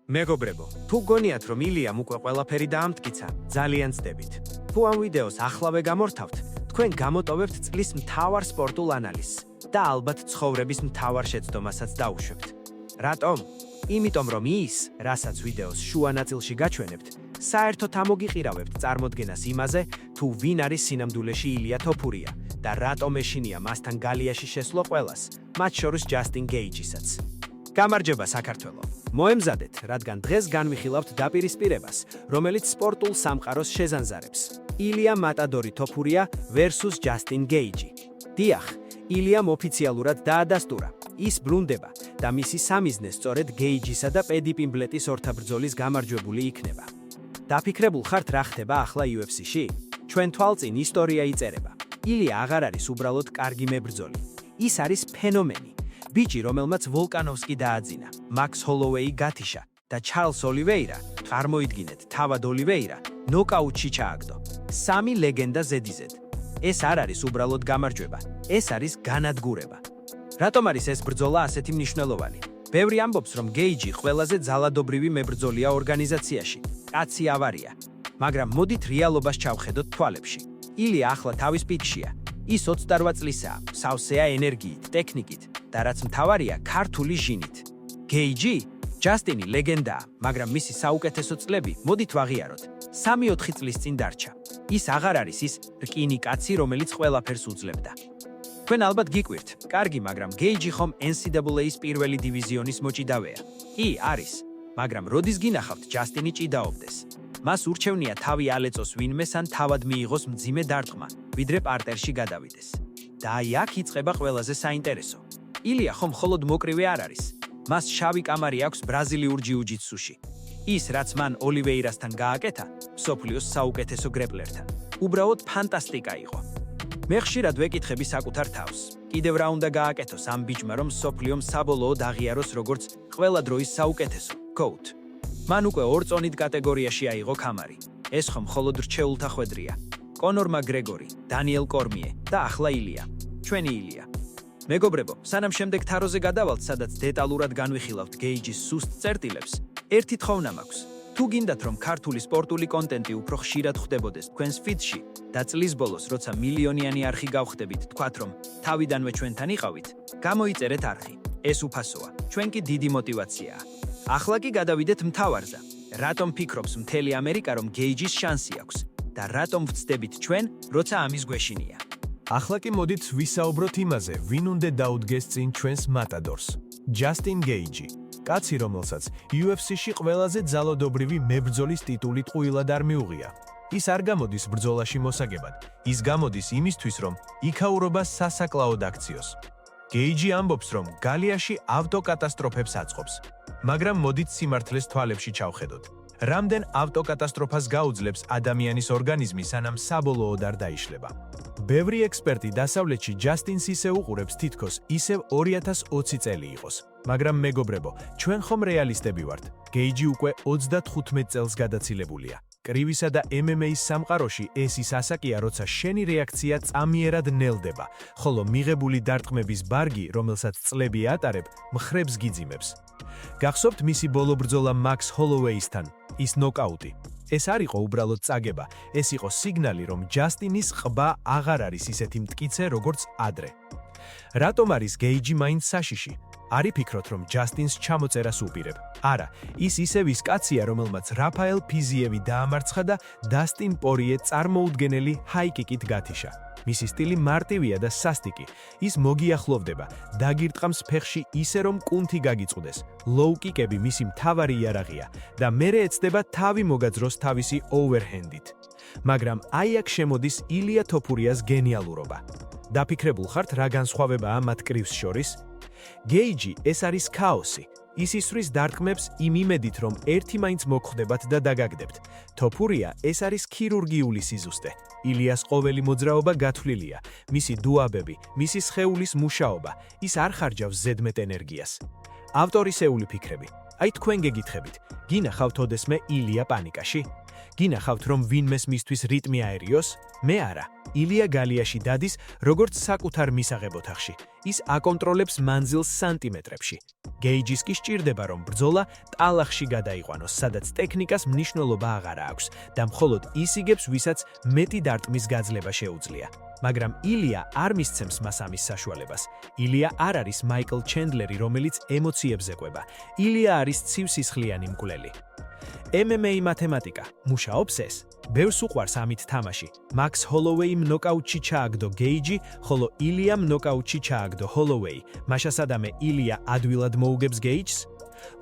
მეგობრებო, თუ გონიათ რომ ილიამ უკვე ყველაფერი დაამტკიცა, ძალიან ცდებით. თუ ამ ვიდეოს ახლავე გამორთავთ, თქვენ გამოტოვებთ წლის მთავარ სპორტულ ანალიზს და ალბათ ცხოვრების მთავარ შეცდომასაც დაუშვებთ. რატომ? იმიტომ რომ ის, რასაც ვიდეოს შუა ნაწილში გაჩვენებთ, საერთოდ ამოგიყირავებთ წარმოდგენას იმაზე, თუ ვინ არის სინამდვილეში ილია თოფურია და რატომ ეშინია მასთან გალიაში შესვლა ყველას, მათ შორის ჯასტინ გეიჯისაც. გამარჯობა საქართველო. მოემზადეთ, რადგან დღეს განვიხილავთ დაპირისპირებას, რომელიც სპორტულ სამყაროს შეზანზარებს. ილია მატადორი თოფურია versus ჯასტინ გეიჯი. დიახ, ილიამ ოფიციალურად დაადასტურა, ის ბრუნდება და მისი სამიზნე სწორედ გეიჯისა და პედი პიმბლეტის ორთაბრძოლის გამარჯვებული იქნება. დაფიქრებულ ხართ რა ხდება ახლა UFC-ში? ჩვენ თვალწინ ისტორია იწერება. ილია აღარ არის უბრალოდ კარგი მებრძოლი. ის არის ფენომენი. ბიჭი, რომელმაც ვოლკანოვსკი დააძინა, მაქს ჰოლოვეი გათიშა და ჩარლს ოლივეირა, წარმოიდგინეთ, თავად ოლივეირა, ნოკაუტში ჩააგდო. სამი ლეგენდა ზედიზედ. ეს არ არის უბრალოდ გამარჯვება, ეს არის განადგურება. რატომ არის ეს ბრძოლა ასეთი მნიშვნელოვანი? ბევრი ამბობს, რომ გეიჯი ყველაზე ძალადობრივი მებრძოლია ორგანიზაციაში. კაცი ავარია. მაგრამ მოდით რეალობას ჩავხედოთ თვალებში. ილია ახლა თავის პიკშია. ის 28 წლისაა, სავსეა ენერგიით, ტექნიკით და რაც მთავარია, ქართული ჟინით. გეიჯი? ჯასტინი ლეგენდაა, მაგრამ მისი საუკეთესო წლები, მოდით ვაღიაროთ, 3-4 წლის წინ დარჩა. ის აღარ არის ის რკინი კაცი, რომელიც ყველაფერს უძლებდა. თქვენ ალბათ გიკვირთ, კარგი, მაგრამ გეიჯი ხომ NCAA-ის პირველი დივიზიონის მოჭიდავეა. კი, არის, მაგრამ როდის გინახავთ ჯასტინი ჭიდაობდეს? მას ურჩევნია თავი ალეწოს ვინმეს ან თავად მიიღოს მძიმე დარტყმა, ვიდრე პარტერში გადავიდეს. და აი აქ იწყება ყველაზე საინტერესო. ილია ხომ მხოლოდ მოკრივე არ არის. მას შავი კამარი აქვს ბრაზილიურ ჯიუ-ჯიტსუში. ის, რაც მან ოლივეირასთან გააკეთა, მსოფლიოს საუკეთესო გრეპლერთან. უბრალოდ ფანტასტიკა იყო. მე ხშირად ვეკითხები საკუთარ თავს. კიდევ რა უნდა გააკეთოს ამ ბიჭმა, რომ მსოფლიომ საბოლოოდ აღიაროს როგორც ყველა დროის საუკეთესო GOAT. მან უკვე 2 წონით კატეგორიაში აიღო კამარი. ეს ხომ მხოლოდ რჩეულთა ხვედრია. კონორ მაკგრეგორი, დანიელ კორმიე და ახლა ილია. ჩვენი ილია. მეგობრებო, სანამ შემდეგ თაროზე გადავალთ, სადაც დეტალურად განვიხილავთ გეიჯის სუსტ წერტილებს, ერთი თხოვნა მაქვს. თუ გინდათ, რომ ქართული სპორტული კონტენტი უფრო ხშირად ხვდებოდეს თქვენს ფიდში და წლის ბოლოს, როცა მილიონიანი არხი გავხდებით, თქვათ, რომ თავიდანვე ჩვენთან იყავით, გამოიწერეთ არხი. ეს უფასოა, ჩვენ კი დიდი მოტივაციაა. ახლა კი გადავიდეთ მთავარზე. რატომ ფიქრობს მთელი ამერიკა, რომ გეიჯის შანსი აქვს და რატომ ვცდებით ჩვენ, როცა ამის გვეშინია? ახლა კი მოდით ვისაუბროთ იმაზე, ვინ უნდა დაუდგეს წინ ჩვენს მატადორს. ჯასტინ გეიჯი, კაცი, რომელსაც UFC-ში ყველაზე ძალადობრივი მებრძოლის ტიტული ტყუილად არ მიუღია. ის არ გამოდის ბრძოლაში მოსაგებად, ის გამოდის იმისთვის, რომ იქაურობა სასაკლაოდ აქციოს. გეიჯი ამბობს, რომ გალიაში ავტოკატასტროფებს აწყობს. მაგრამ მოდით სიმართლეს თვალებში ჩავხედოთ. რამდენ ავტოკატასტროფას გაუძლებს ადამიანის ორგანიზმი, სანამ საბოლოოდ არ დაიშლება. ბევრი ექსპერტი დასავლეთში ჯასტინს ისე უყურებს, თითქოს ისევ 2020 წელი იყოს. მაგრამ მეგობრებო, ჩვენ ხომ რეალისტები ვართ. გეიჯი უკვე 35 წელს გადაცილებულია. კრივისა და MMA-ის სამყაროში ეს ის ასაკია, როცა შენი რეაქცია წამიერად ნელდება, ხოლო მიღებული დარტყმების ბარგი, რომელსაც წლები ატარებ, მხრებს გიძიმებს. გახსოვთ მისი ბოლო ბრძოლა მაქს ჰოლოვეისთან, ის ნოკაუტი. ეს არ იყო უბრალოდ წაგება, ეს იყო სიგნალი, რომ ჯასტინის ყბა აღარ არის ისეთი მტკიცე, როგორც ადრე. რატომ არის გეიჯი მაინც საშიში? არ იფიქროთ, რომ ჯასტინს ჩამოწერას უპირებ. არა, ის ისევ ის კაცია, რომელმაც რაფაელ ფიზიევი დაამარცხა და დასტინ პორიე წარმოუდგენელი ჰაიკიკით გათიშა. მისი სტილი მარტივია და სასტიკი. ის მოგიახლოვდება, დაგირტყამს ფეხში ისე, რომ კუნთი გაგიწყვდეს. ლოუ-კიკები მისი მთავარი იარაღია და მერე ეცდება თავი მოგაძროს თავისი ოვერჰენდით. მაგრამ აი აქ შემოდის ილია თოფურიას გენიალურობა. დაფიქრებულ ხართ, რა განსხვავებაა მათ კრივს შორის? გეიჯი ეს არის ქაოსი. ის ისვრის დარტყმებს იმ იმედით, რომ ერთი მაინც მოგხვდებათ და დაგაგდებთ. თოფურია ეს არის ქირურგიული სიზუსტე. ილიას ყოველი მოძრაობა გათვლილია, მისი დუაბები, მისი სხეულის მუშაობა, ის არ ხარჯავს ზედმეტ ენერგიას. ავტორისეული ფიქრები. აი თქვენ გეკითხებით, გინახავთ ოდესმე ილია პანიკაში? გინახავთ, რომ ვინმეს მისთვის რიტმი აერიოს? მე არა. ილია გალიაში დადის, როგორც საკუთარ მისაღებ ოთახში. ის აკონტროლებს მანძილს სანტიმეტრებში. გეიჯის კი სჭირდება, რომ ბრძოლა ტალახში გადაიყვანოს, სადაც ტექნიკას მნიშვნელობა აღარა აქვს და მხოლოდ ის იგებს, ვისაც მეტი დარტყმის გაძლება შეუძლია. მაგრამ ილია არ მისცემს მას ამის საშუალებას. ილია არ არის მაიკლ ჩენდლერი, რომელიც ემოციებს ეკვება. ილია არის ცივსისხლიანი მკვლელი. MMA მათემატიკა მუშაობს ეს. ბევრს უყვარს ამით თამაში. მაქს ჰოლოვეიმ ნოკაუტში ჩააგდო გეიჯი, ხოლო ილიამ ნოკაუტში ჩააგდო ჰოლოვეი. მაშასადამე ილია ადვილად მოუგებს გეიჯს?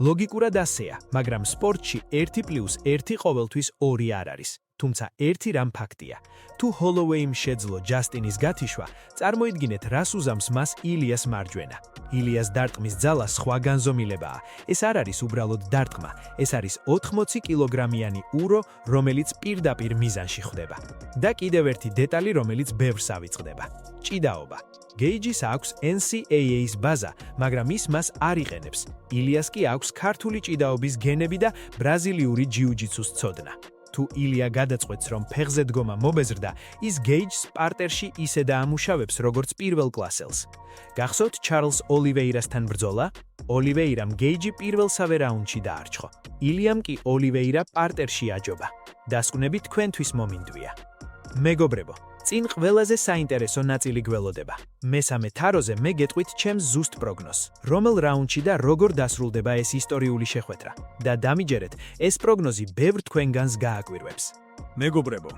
ლოგიკურად ასეა, მაგრამ სპორტში 1+1 ყოველთვის 2 არ არის. თუმცა ერთი რამ ფაქტია. თუ ჰოლოვეიმ შეძლო ჯასტინის გათიშვა, წარმოიდგინეთ, რას უზამს მას ილიას მარჯვენა. ილიას დარტყმის ძალა სხვა განზომილებაა. ეს არ არის უბრალოდ დარტყმა, ეს არის 80 კილოგრამიანი ურო, რომელიც პირდაპირ მიზანში ხვდება. და კიდევ ერთი დეტალი, რომელიც ბევრს ავიწყდება. ჭიდაობა. გეიჯის აქვს NCAA-ის ბაზა, მაგრამ ის მას არ იყენებს. ილიას კი აქვს ქართული ჭიდაობის გენები და ბრაზილიური ჯიუ-ჯიტსუს ცოდნა. თუ ილია გადაწყვეტს, რომ ფეხზე დგომა მობეზრდა, ის გეიჯს პარტერში ისე დაამუშავებს, როგორც პირველ კლასელს. გახსოვთ ჩარლს ოლივეირასთან ბრძოლა? ოლივეირამ გეიჯი პირველსავე რაუნდში დაარჩხო. ილიამ კი ოლივეირა პარტერში აჯობა. დასკვნები თქვენთვის მომინდვია. მეგობრებო, წინ ყველაზე საინტერესო ნაწილი გველოდება. მესამე თაროზე მე გეტყვით ჩემს ზუსტ პროგნოზს, რომელ რაუნდში და როგორ დასრულდება ეს ისტორიული შეხვედრა. და დამიჯერეთ, ეს პროგნოზი ბევრ თქვენგანს გააკვირვებს. მეგობრებო,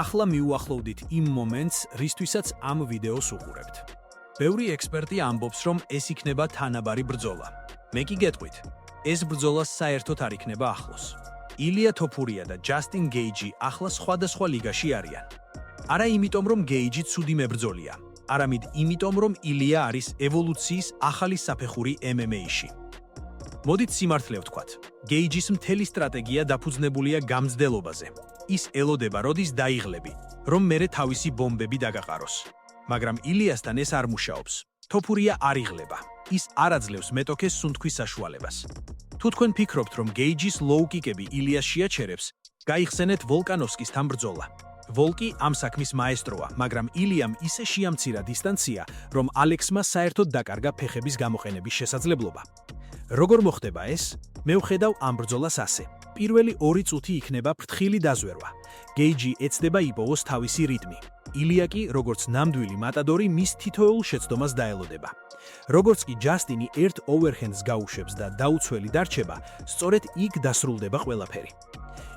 ახლა მიუახლოვდით იმ მომენტს, რისთვისაც ამ ვიდეოს უყურებთ. ბევრი ექსპერტი ამბობს, რომ ეს იქნება თანაბარი ბრძოლა. მე კი გეტყვით, ეს ბრძოლა საერთოდ არ იქნება ახლოს. ილია თოფურია და ჯასტინ გეიჯი ახლა სხვადასხვა ლიგაში არიან. არა იმიტომ, რომ გეიჯი ცუდი მებრძოლია, არამედ იმიტომ, რომ ილია არის ევოლუციის ახალი საფეხური MMA-ში. მოდით სიმართლე ვთქვათ, გეიჯის მთელი სტრატეგია დაფუძნებულია გამძლეობაზე. ის ელოდება, როდის დაიღლები, რომ მერე თავისი ბომბები დაგაყაროს. მაგრამ ილიასთან ეს არ მუშაობს. თოფურია არ იღლება. ის არ აძლევს მეტოქეს სუნთქვის საშუალებას. თუ თქვენ ფიქრობთ, რომ გეიჯის ლოუ-კიკები ილიას შეაჩერებს, გაიხსენეთ ვოლკანოვსკისთან ბრძოლა. ვოლკი ამ საქმის მაესტროა, მაგრამ ილიამ ისე შეამცირა დისტანცია, რომ ალექსმა საერთოდ დაკარგა ფეხების გამოყენების შესაძლებლობა. როგორ მოხდება ეს? მე ვხედავ ამ ბრძოლას ასე. პირველი 2 წუთი იქნება ფრთხილი დაზვერვა. გეიჯი ეცდება იპოვოს თავისი რიტმი. ილია კი, როგორც ნამდვილი მატადორი, მის თითოეულ შეცდომას დაელოდება. როგორც კი ჯასტინი ერთ ოვერჰენდს გაუშვებს და დაუცველი დარჩება, სწორედ იქ დასრულდება ყველაფერი.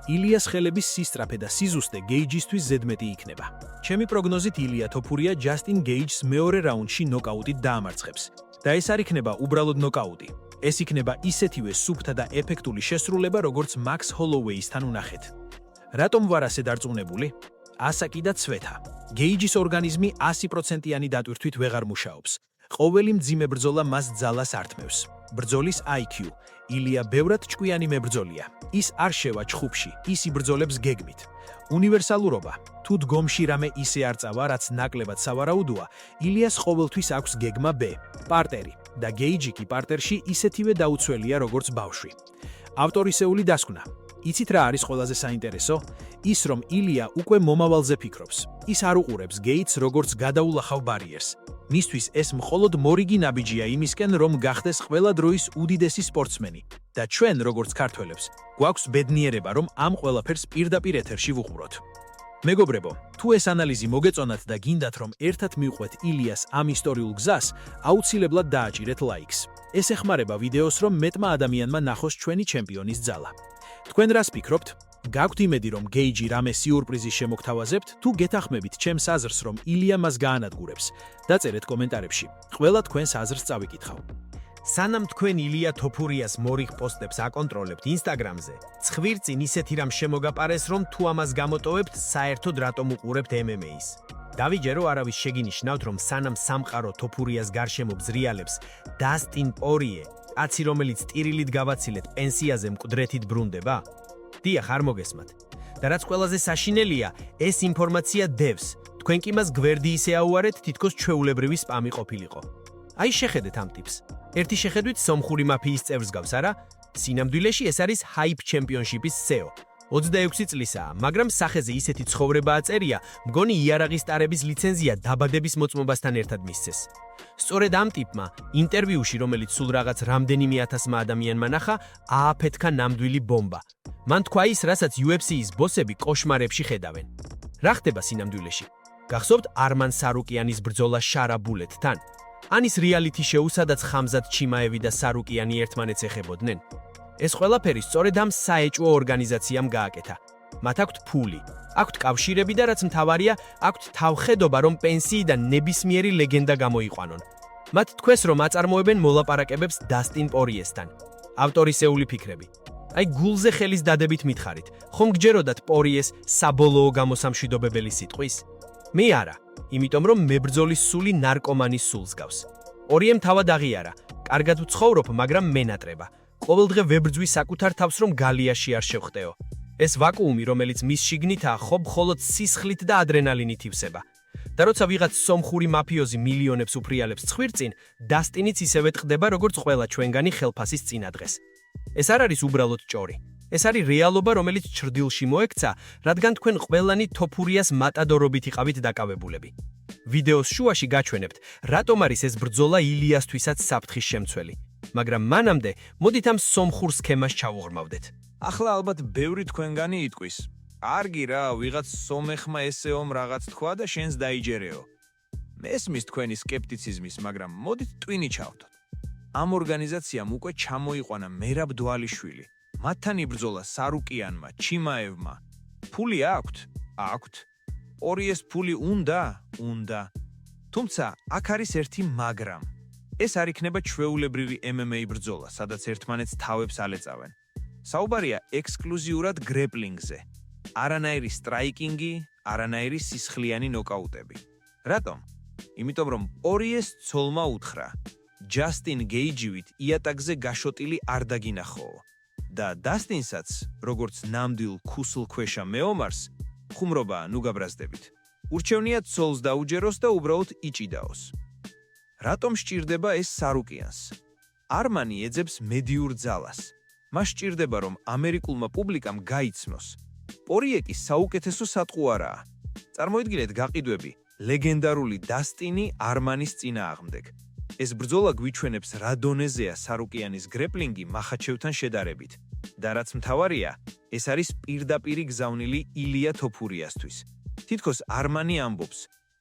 ილიას ხელების სისწრაფე და სიზუსტე გეიჯისთვის ზედმეტი იქნება. ჩემი პროგნოზით ილია თოფურია ჯასტინ გეიჯს მეორე რაუნდში ნოკაუტით დაამარცხებს. და ეს არ იქნება უბრალოდ ნოკაუტი. ეს იქნება ისეთივე სუფთა და ეფექტური შესრულება, როგორც მაქს ჰოლოვეისთან უნახეთ. რატომ ვარ ასე დარწმუნებული? ასაკი და ცვეთა. გეიჯის ორგანიზმი 100%-იანი დატვირთვით ვეღარ მუშაობს. ყოველი მძიმე ბრძოლა მას ძალას ართმევს. ბრძოლის IQ. ილია ბევრად ჭკვიანი მებრძოლია. ის არ შევა ჩხუბში, ის იბრძოლებს გეგმით. უნივერსალურობა. თუ დგომში რამე ისე არ წავა, რაც ნაკლებად სავარაუდოა, ილიას ყოველთვის აქვს გეგმა B, პარტერი და გეიჯი კი პარტერში ისეთივე დაუცველია, როგორც ბავშვი. ავტორისეული დასკვნა. იცით რა არის ყველაზე საინტერესო? ის, რომ ილია უკვე მომავალზე ფიქრობს. ის არ უყურებს გეიჯს, როგორც გადაულახავ ბარიერს. მისთვის ეს მხოლოდ მორიგი ნაბიჯია იმისკენ, რომ გახდეს ყველა დროის უდიდესი სპორტსმენი. და ჩვენ, როგორც ქართველებს, გვაქვს ბედნიერება, რომ ამ ყველაფერს პირდაპირ ეთერში ვუყუროთ. მეგობრებო, თუ ეს ანალიზი მოგეწონათ და გინდათ, რომ ერთად მივყვეთ ილიას ამ ისტორიულ გზას, აუცილებლად დააჭირეთ ლაიქს. ეს ეხმარება ვიდეოს, რომ მეტმა ადამიანმა ნახოს ჩვენი ჩემპიონის ძალა. თქვენ რას ფიქრობთ? გაქვთ იმედი, რომ გეიჯი რამე სიურპრიზის შემოგთავაზებთ, თუ გეთანხმებით ჩემს აზრს, რომ ილია მას გაანადგურებს? დაწერეთ კომენტარებში. ყველა თქვენს აზრს წავიკითხავ. სანამ თქვენ ილია თოფურიას მორიგ პოსტებს აკონტროლებთ ინსტაგრამზე, ცხვირწინ ისეთი რამ შემოგაპარეს, რომ თუ ამას გამოტოვებთ, საერთოდ რატომ უყურებთ MMA-ს. დავიჯერო არავის შეგინიშნავთ, რომ სანამ სამყარო თოფურიას გარშემო ბზრიალებს, დასტინ პორიე, კაცი რომელიც ტირილით გავაცილეთ პენსიაზე მკვდრეთით ბრუნდება? დიახ, არ მოგესმათ. და რაც ყველაზე საშინელია, ეს ინფორმაცია დევს. თქვენ კი მას გვერდი ისე აუარეთ, თითქოს ჩვეულებრივი სპამი ყოფილიყო. აი შეხედეთ ამ ტიპს. ერთი შეხედვით სომხური მაფიის წევრს გავს, არა? სინამდვილეში ეს არის Hype Championship-ის CEO. 26 წლისაა, მაგრამ სახეზე ისეთი ცხოვრება აწერია, მგონი იარაღის ტარების ლიცენზია დაბადების მოწმობასთან ერთად მისცეს. სწორედ ამ ტიპმა ინტერვიუში, რომელიც სულ რაღაც რამდენიმე ათასმა ადამიანმა ნახა, ააფეთქა ნამდვილი ბომბა. მან თქვა ის, რასაც UFC-ის ბოსები კოშმარებში ხედავენ. რა ხდება სინამდვილეში? გახსოვთ არმან სარუკიანის ბრძოლა შარა ბულეთთან? ან ის რეალიტი შოუ, სადაც ხამზად ჩიმაევი და სარუკიანი ერთმანეთს ეხებოდნენ? ეს ყველაფერი სწორედ ამ საეჭვო ორგანიზაციამ გააკეთა. მათ აქვთ ფული, აქვთ კავშირები და რაც მთავარია, აქვთ თავხედობა, რომ პენსიიდან ნებისმიერი ლეგენდა გამოიყვანონ. მათ თქვეს, რომ აწარმოებენ მოლაპარაკებებს დასტინ პორიესთან. ავტორისეული ფიქრები. აი გულზე ხელის დადებით მითხარით, ხომ გჯეროდათ პორიეს საბოლოო გამოსამშვიდობებელი სიტყვის? მე არა, იმიტომ რომ მებრძოლის სული ნარკომანის სულს გავს. ორიემ თავად აღიარა, კარგად ვცხოვრობ, მაგრამ მენატრება. ყოველდღე ვებრძვი საკუთარ თავს, რომ გალიაში არ შევხტეო. ეს ვაკუუმი, რომელიც მის შიგნითაა, ხო მხოლოდ სისხლით და ადრენალინით ივსება. და როცა ვიღაც სომხური მაფიოზი მილიონებს უფრიალებს ცხვირწინ, დასტინიც ისევე ტყდება, როგორც ყველა ჩვენგანი ხელფასის წინადღეს. ეს არ არის უბრალოდ ჭორი. ეს არის რეალობა, რომელიც ჩრდილში მოექცა, რადგან თქვენ ყველანი თოფურიას მატადორობით იყავით დაკავებულები. ვიდეოს შუაში გაჩვენებთ, რატომ არის ეს ბრძოლა ილიასთვისაც საფრთხის შემცველი. მაგრამ მანამდე, მოდით ამ სომხურ სქემას ჩავუღრმავდეთ. ახლა ალბათ ბევრი თქვენგანი იტყვის. კარგი რა, ვიღაც სომეხმა ესეომ რაღაც თქვა და შენს დაიჯერეო. მესმის თქვენი სკეპტიციზმის, მაგრამ მოდით ტვინი ჩავთოთ. ამ ორგანიზაციამ უკვე ჩამოიყვანა მერაბ დვალიშვილი. მათთან იბრძოლა სარუკიანმა, ჩიმაევმა. ფული აქვთ? აქვთ. პორიეს ფული უნდა. თუმცა აქ არის ერთი მაგრამ. ეს არ იქნება ჩვეულებრივი MMA ბრძოლა, სადაც ერთმანეთს თავებს ალეწავენ. საუბარია ექსკლუზიურად გრეპლინგზე. არანაირი სტრაიკინგი, არანაირი სისხლიანი ნოკაუტები. რატომ? იმიტომ რომ პორიეს ცოლმა უთხრა, ჯასტინ გეიჯივით იატაკზე გაშოტილი არ დაგინახოო. და დასტინსაც, როგორც ნამდვილ ქუსლქვეშა მეომარს, ხუმრობა ნუ გაბრაზდებით. ურჩევნია ცოლს დაუჯეროს და უბრალოდ იჭიდაოს. რატომ სჭირდება ეს სარუკიანს? არმანი ეძებს მედიურ ძალას. მას სჭირდება, რომ ამერიკულმა პუბლიკამ გაიცნოს. პორიე კი საუკეთესო სატყუ არაა. წარმოიდგინეთ გაყიდვები, ლეგენდარული დასტინი არმანის წინააღმდეგ. ეს ბრძოლა გვიჩვენებს რა დონეზეა სარუკიანის გრეპლინგი მახაჩევთან შედარებით. და რაც მთავარია, ეს არის პირდაპირი გზავნილი ილია თოფურიასთვის. თითქოს არმანი ამბობს,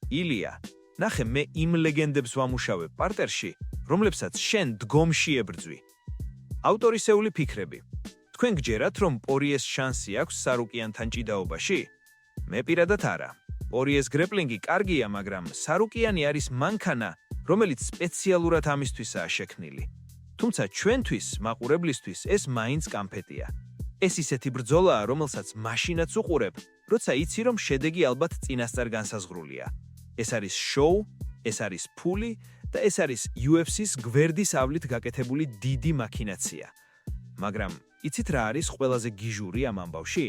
ილია, ნახე მე იმ ლეგენდებს ვამუშავებ პარტერში, რომლებსაც შენ დგომში ებრძვი. ავტორისეული ფიქრები. თქვენ გჯერათ, რომ პორიეს შანსი აქვს სარუკიანთან ჭიდაობაში? მე პირადად არა. პორიეს გრეპლინგი კარგია, მაგრამ სარუკიანი არის მანქანა, რომელიც სპეციალურად ამისთვისაა შექმნილი. თუმცა ჩვენთვის, მაყურებლისთვის, ეს მაინც კამფეტია. ეს ისეთი ბრძოლაა, რომელსაც მაშინაც უყურებ, როცა იცი, რომ შედეგი ალბათ წინასწარ განსაზღვრულია. ეს არის შოუ, ეს არის ფული და ეს არის UFC-ს გვერდის ავლით გაკეთებული დიდი მაქინაცია. მაგრამ იცით რა არის ყველაზე გიჟური ამ ამბავში?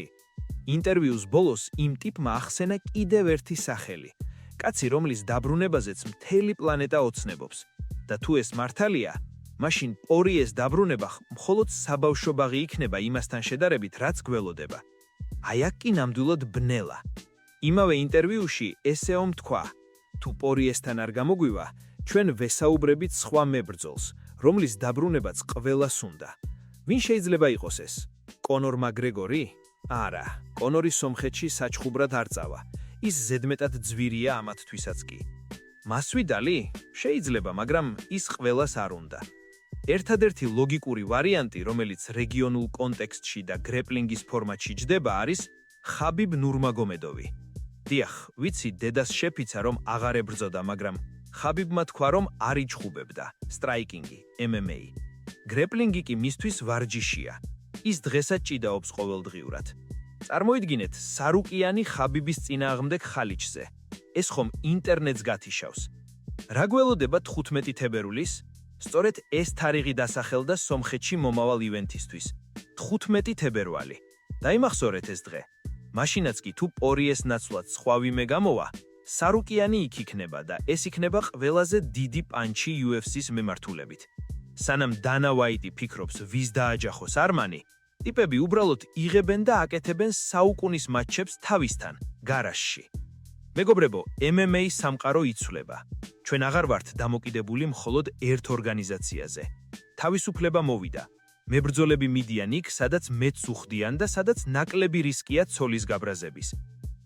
ინტერვიუს ბოლოს იმ ტიპმა ახსენა კიდევ ერთი სახელი. კაცი, რომლის დაბრუნებაზეც მთელი პლანეტა ოცნებობს. და თუ ეს მართალია, მაშინ პორიეს დაბრუნება მხოლოდ საბავშვო ბაღი იქნება იმასთან შედარებით, რაც გველოდება. აი აქ კი ნამდვილად ბნელა. იმავე ინტერვიუში ესეომ თქვა, თუ პორიესთან არ გამოგვივა, ჩვენ ვესაუბრებით სხვა მებრძოლს, რომლის დაბრუნებაც ყველას უნდა. ვინ შეიძლება იყოს ეს? კონორ მაკგრეგორი? არა, კონორი სომხეთში საჩხუბრად არ წავა. ის ზედმეტად ძვირია ამათთვისაც კი. მასვიდალი? შეიძლება, მაგრამ ის ყველას არ უნდა. ერთადერთი ლოგიკური ვარიანტი, რომელიც რეგიონულ კონტექსტში და გრეპლინგის ფორმატში ჯდება, არის ხაბიბ ნურმაგომედოვი. დიახ, ვიცი დედას შეფიცა, რომ აღარ ებრძოდა, მაგრამ ხაბიბმა თქვა, რომ არ იჩხუბებდა. სტრაიკინგი, MMA. გრეპლინგი კი მისთვის ვარჯიშია. ის დღესაც ჭიდაობს ყოველდღიურად. წარმოიდგინეთ, სარუკიანი ხაბიბის წინააღმდეგ ხალიჩზე. ეს ხომ ინტერნეტს გათიშავს. რა გველოდება 15 თებერვლის? სწორედ ეს თარიღი დასახელდა სომხეთში მომავალ ივენთისთვის. 15 თებერვალი. დაიმახსოვრეთ ეს დღე. მაშინაც კი თუ პორიეს ნაცვლად სხვა ვიმე გამოვა, სარუკიანი იქ იქნება და ეს იქნება ყველაზე დიდი პანჩი UFC-ს მიმართულებით. სანამ დანა ვაიტი ფიქრობს, ვის დააჯახოს არმანი, ტიპები უბრალოდ იღებენ და აკეთებენ საუკუნის მატჩებს თავისთან, გარაჟში. მეგობრებო, MMA სამყარო იცვლება. ჩვენ აღარ ვართ დამოკიდებული მხოლოდ ერთ ორგანიზაციაზე. თავისუფლება მოვიდა. მებრძოლები მიდიან იქ, სადაც მეც უხდიან და სადაც ნაკლები რისკია ცოლის გაბრაზების.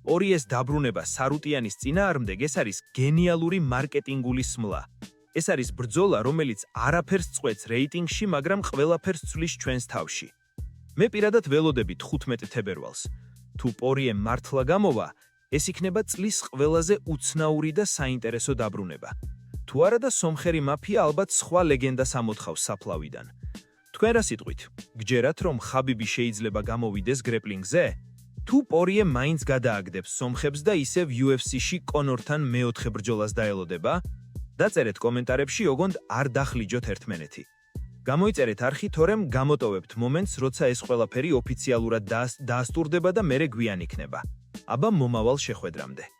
ორი ეს დაბრუნება სარუტიანის წინააღმდეგ ეს არის გენიალური მარკეტინგული სმლა. ეს არის ბრძოლა, რომელიც არაფერს წყვეტს რეიტინგში, მაგრამ ყველაფერს ცვლის ჩვენს თავში. მე პირადად ველოდები 15 თებერვალს. თუ პორიემ მართლა გამოვა, ეს იქნება წლის ყველაზე უცნაური და საინტერესო დაბრუნება. თუ არა და სომხერი მაფია ალბათ სხვა ლეგენდას ამოთხავს საფლავიდან. თქვენ რა სიტყვით? გჯერათ, რომ ხაბიბი შეიძლება გამოვიდეს გრეპლინგზე? თუ პორიე მაინც გადააგდებს სომხებს და ისევ UFC-ში კონორთან მეოთხე ბრძოლას დაელოდება? დაწერეთ კომენტარებში, ოღონდ არ დახლიჯოთ ერთმანეთი. გამოიწერეთ არხი, თორემ გამოტოვებთ მომენტს, როცა ეს ყველაფერი ოფიციალურად დაასტურდება და მერე გვიან იქნება. აბა მომავალ შეხვედრამდე.